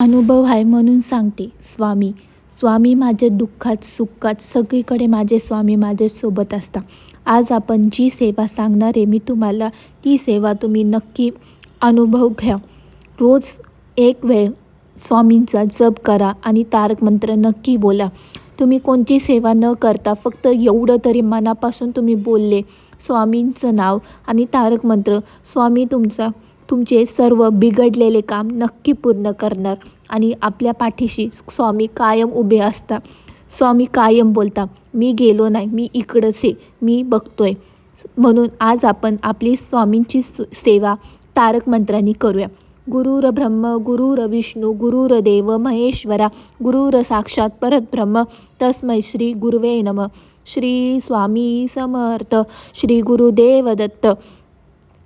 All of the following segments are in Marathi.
अनुभव आहे म्हणून सांगते. स्वामी स्वामी माझ्या दुःखात सुखात सगळीकडे माझे स्वामी माझ्यासोबत असतात. आज आपण जी सेवा सांगणार आहे मी तुम्हाला, ती सेवा तुम्ही नक्की अनुभव घ्या. रोज एक वेळ स्वामींचा जप करा आणि तारक मंत्र नक्की बोला. तुम्ही कोणती सेवा न करता फक्त एवढं तरी मनापासून तुम्ही बोलले स्वामींचं नाव आणि तारक मंत्र, स्वामी तुमचे सर्व बिघडलेले काम नक्की पूर्ण करणार आणि आपल्या पाठीशी स्वामी कायम उभे असतात. स्वामी कायम बोलता, मी गेलो नाही, मी इकडंच आहे, मी बघतोय. म्हणून आज आपण आपली स्वामींची सेवा तारक मंत्रांनी करूया. गुरुर ब्रह्म गुरुर विष्णू गुरुर देव महेश्वरा गुरुर साक्षात परब्रह्म तस्मै श्री गुरुवे नमः. श्री स्वामी समर्थ. श्री गुरुदेव दत्त.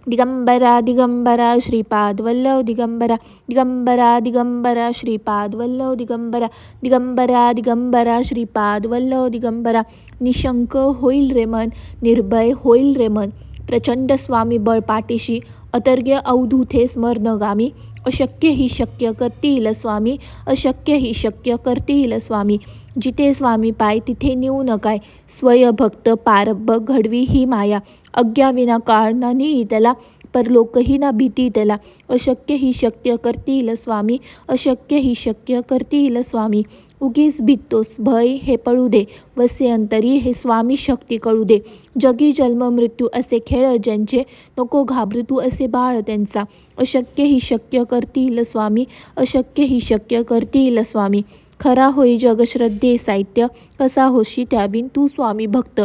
दिगंबरा दिगंबरा श्रीपाद वल्लभ दिगंबरा दिगंबरा दिगंबरा श्रीपाद वल्लभ दिगंबरा दिगंबरा दिगंबरा श्रीपाद वल्लभ दिगंबरा. निशंक होईल रे मन, निर्भय होईल रे मन, प्रचंड स्वामी बळ पाठीशी, अतर्क्य अवधूते स्मरणगामी, अशक्य ही शक्य करतील स्वामी, अशक्य ही शक्य करतील स्वामी. जिथे स्वामी पाय तिथे नेऊ नकाय, स्वयंभक्त पारब्ब घडवी ही माया, अज्ञाविना काळ ना नेई त्याला, परलोकही ना भीती त्याला, अशक्य ही शक्य करतील स्वामी, अशक्य ही शक्य करतील स्वामी. उगीच भितोस भय हे पळू दे, वसे अंतरी हे स्वामी शक्ती कळू दे. जगी जन्म मृत्यू असे खेळ ज्यांचे, नको घाबरू तू असे बाळ त्यांचा, अशक्य ही शक्य करतील स्वामी, अशक्य ही शक्य करतील स्वामी. खरा होई जग श्रद्धे साहित्य, कसा होशी त्याविन तू स्वामी भक्त.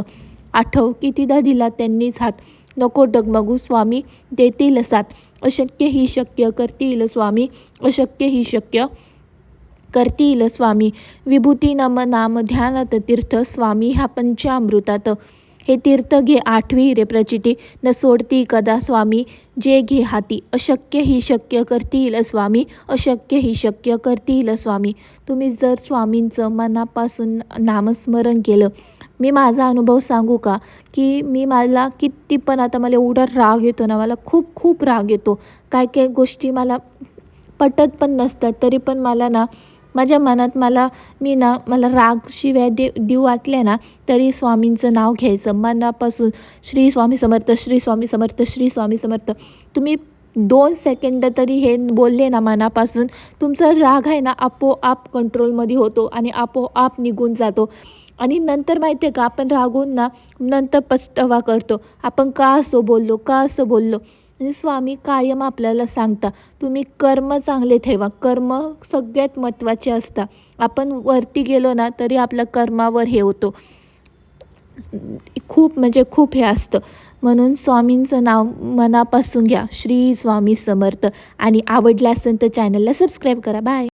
आठव कितीदा दिला त्यांनीच हात, नको डगमगू स्वामी देतील साथ, अशक्य ही शक्य करतील स्वामी, अशक्य ही शक्य करतील स्वामी. विभूती नम नाम ध्यानात तीर्थ, स्वामी ह्या पंचामृतात, हे तीर्थ घे आठवी रे प्रचिती, न सोडती कदा स्वामी जे घे हाती, अशक्य ही शक्य करतील स्वामी, अशक्य ही शक्य करतील स्वामी. तुम्ही जर स्वामींचं मनापासून नामस्मरण केलं, मी माझा अनुभव सांगू का, की मला किती पण आता मला एवढा राग येतो ना, मला खूप खूप राग येतो. काय काय गोष्टी मला पटत पण नसतात, तरी पण मला ना माझ्या मनात मला राग शिव्या देऊ वाटले ना, तरी स्वामींचं नाव घ्यायचं मनापासून. श्री स्वामी समर्थ, श्री स्वामी समर्थ, श्री स्वामी समर्थ. तुम्ही 2 सेकंद तरी हे बोलले ना मनापासून, तुमचा राग आहे ना आपोआप कंट्रोलमध्ये होतो आणि आपोआप निघून जातो. आणि नंतर माहिती आहे का, आपण रागून ना नंतर पछतावा करतो, आपण का असं बोललो. म्हणजे स्वामी कायम आपल्याला सांगता, तुम्ही कर्म चांगले ठेवा, कर्म सगळ्यात महत्त्वाचे असतात. आपण वरती गेलो ना तरी आपल्या कर्मावर हे होतो, खूप म्हणजे खूप हे असतं. म्हणून स्वामींचं नाव मनापासून घ्या. श्री स्वामी समर्थ. आणि आवडलं असेल तर चॅनलला सबस्क्राईब करा. बाय.